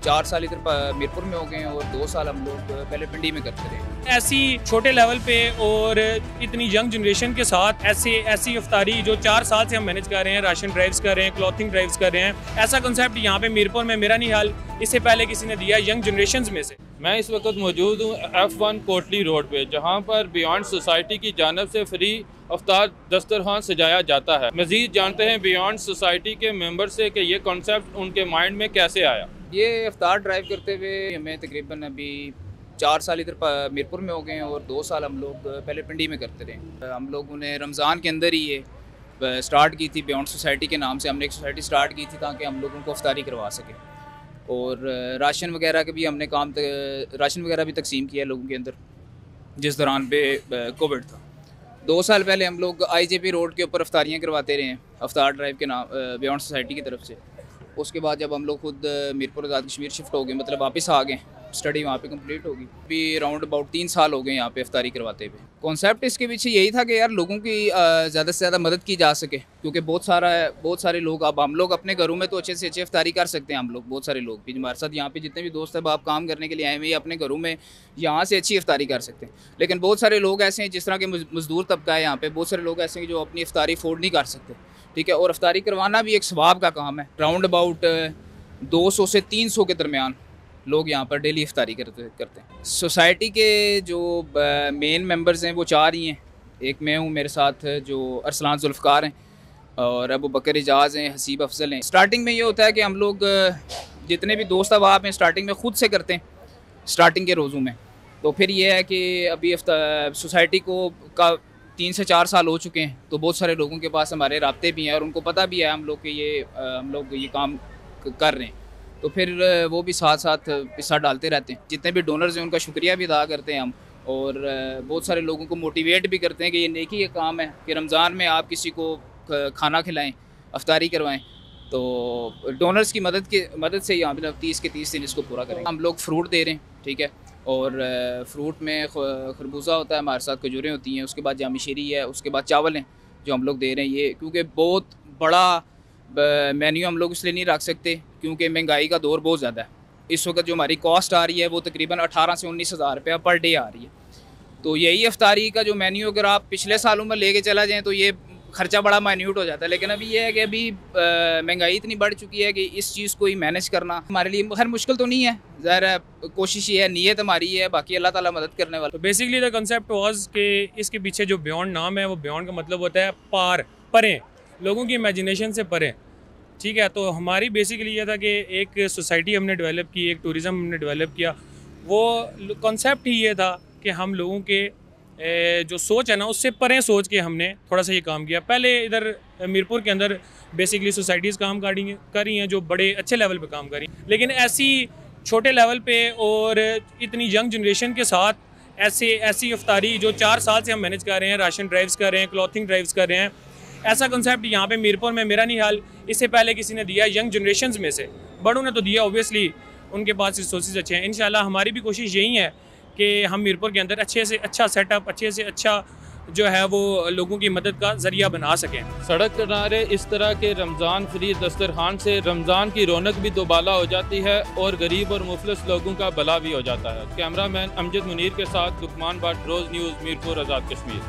4 साल इधर मीरपुर में हो गए हैं और 2 साल हम लोग पहले पिंडी में करते रहे। ऐसी छोटे लेवल पे और इतनी यंग जनरेशन के साथ ऐसी इफ्तारी जो 4 साल से हम मैनेज कर रहे हैं, राशन ड्राइव्स कर रहे हैं, क्लॉथिंग ड्राइव्स कर रहे हैं, ऐसा कंसेप्ट यहाँ पे मीरपुर में मेरा नहीं हाल इससे पहले किसी ने दिया यंग जनरेशन में से। मैं इस वक्त मौजूद हूँ F1 कोटली रोड पे, जहाँ पर बियॉन्ड सोसाइटी की जानब से फ्री अफ्तार दस्तरखान सजाया जाता है। मज़ीद जानते हैं बियॉन्ड सोसाइटी के मेंबर से कि ये कॉन्सेप्ट उनके माइंड में कैसे आया। ये इफ्तार ड्राइव करते हुए हमें तकरीबन अभी 4 साल इधर मीरपुर में हो गए हैं और 2 साल हम लोग पहले पिंडी में करते रहे। हम लोगों ने रमज़ान के अंदर ही ये स्टार्ट की थी, बियॉन्ड सोसाइटी के नाम से हमने एक सोसाइटी स्टार्ट की थी ताकि हम लोगों को इफ्तारी करवा सकें। और राशन वगैरह के भी हमने राशन वगैरह भी तकसीम किया लोगों के अंदर जिस दौरान पे कोविड था। 2 साल पहले हम लोग IJP रोड के ऊपर अफ्तारियाँ करवाते रहे हैं अफ्तार ड्राइव के नाम बियॉन्ड सोसाइटी की तरफ से। उसके बाद जब हम लोग खुद मीरपुर आज़ाद कश्मीर शिफ्ट हो गए, मतलब वापस आ गए, स्टडी वहाँ पे कंप्लीट होगी। अभी राउंड अबाउट 3 साल हो गए यहाँ पे इफ्तारी करवाते हुए। कॉन्सेप्ट इसके पीछे यही था कि यार लोगों की ज़्यादा से ज़्यादा मदद की जा सके, क्योंकि बहुत सारे लोग, अब हम लोग अपने घरों में तो अच्छे से अच्छे इफ्तारी कर सकते हैं। हम लोग बहुत सारे लोग भी हमारे साथ यहाँ पे जितने भी दोस्त हैं आप काम करने के लिए आए हुए, अपने घरों में यहाँ से अच्छी इफ्तारी कर सकते हैं। लेकिन बहुत सारे लोग ऐसे हैं जिस तरह के मजदूर तबका है यहाँ पे, बहुत सारे लोग ऐसे हैं जो अपनी इफ्तारी अफोर्ड नहीं कर सकते, ठीक है। और इफ्तारी करवाना भी एक सवाब का काम है। राउंड अबाउट 200 से 300 के दरमियान लोग यहाँ पर डेली इफ्तारी करते हैं। सोसाइटी के जो मेन मेंबर्स हैं वो 4 ही हैं। एक मैं हूँ, मेरे साथ जो अरसलान जुल्फ़कार हैं और अबू बकर इजाज़ हैं, हसीब अफजल हैं। स्टार्टिंग में ये होता है कि हम लोग जितने भी दोस्त अहबाब हैं स्टार्टिंग में ख़ुद से करते हैं, स्टार्टिंग के रोज़ों में। तो फिर ये है कि अभी सोसाइटी को 3 से 4 साल हो चुके हैं, तो बहुत सारे लोगों के पास हमारे राब्ते भी हैं और उनको पता भी है हम लोग कि हम लोग ये काम कर रहे हैं। तो फिर वो भी साथ साथ हिस्सा डालते रहते हैं। जितने भी डोनर्स हैं उनका शुक्रिया भी अदा करते हैं हम, और बहुत सारे लोगों को मोटिवेट भी करते हैं कि ये नेकी ये काम है कि रमज़ान में आप किसी को खाना खिलाएं, अफ्तारी करवाएं। तो डोनर्स की मदद से यहाँ पर 30 के 30 दिन इसको पूरा करें। हम लोग फ्रूट दे रहे हैं, ठीक है, और फ्रूट में खरबूजा होता है, हमारे साथ खजूरें होती हैं, उसके बाद जामी शीरी है, उसके बाद चावल हैं जो हम लोग दे रहे हैं। ये क्योंकि बहुत बड़ा मेन्यू हम लोग इसलिए नहीं रख सकते क्योंकि महंगाई का दौर बहुत ज़्यादा है। इस वक्त जो हमारी कॉस्ट आ रही है वो तकरीबन 18 से 19 हज़ार रुपया पर डे आ रही है। तो यही इफ्तारी का जो मेन्यू अगर आप पिछले सालों में लेके चला जाएँ तो ये खर्चा बड़ा माइन्यूट हो जाता है। लेकिन अभी ये है कि अभी महंगाई इतनी बढ़ चुकी है कि इस चीज़ को ही मैनेज करना हमारे लिए खैर मुश्किल तो नहीं है। ज़ाहिर है कोशिश ये है, नीयत हमारी है, बाकी अल्लाह ताला मदद करने वाला। तो बेसिकली द कंसेप्ट वाज कि इसके पीछे जो बियॉन्ड नाम है वो बियॉन्ड का मतलब होता है पार, परे, लोगों की इमेजिनेशन से परे, ठीक है। तो हमारी बेसिकली ये था कि एक सोसाइटी हमने डेवलप की, एक टूरिज़म हमने डेवलप किया। वो कॉन्सेप्ट ही ये था कि हम लोगों के जो सोच है ना उससे परे सोच के हमने थोड़ा सा ये काम किया। पहले इधर मीरपुर के अंदर बेसिकली सोसाइटीज़ काम कर रही हैं जो बड़े अच्छे लेवल पे काम कर रही हैं, लेकिन ऐसी छोटे लेवल पे और इतनी यंग जनरेशन के साथ ऐसी इफ्तारी जो 4 साल से हम मैनेज कर रहे हैं, राशन ड्राइव्स कर रहे हैं, क्लॉथिंग ड्राइव्स कर रहे हैं, ऐसा कंसेप्ट यहाँ पे मीरपुर में मेरा नहीं हाल इससे पहले किसी ने दिया यंग जनरेशन में से। बड़ों ने तो दिया, ऑब्वियसली उनके पास रिसोर्सेज अच्छे हैं। इंशाल्लाह हमारी भी कोशिश यही है कि हम मीरपुर के अंदर अच्छे से अच्छा सेटअप, अच्छे से अच्छा जो है वो लोगों की मदद का ज़रिया बना सकें। सड़क किनारे इस तरह के रमज़ान फ्री दस्तरखान से रमज़ान की रौनक भी दोबाला हो जाती है और गरीब और मुफलिस लोगों का भला भी हो जाता है। कैमरामैन अमजद मुनीर के साथ लुकमान भट्ट, रोज़ न्यूज़, मीरपुर आज़ाद कश्मीर।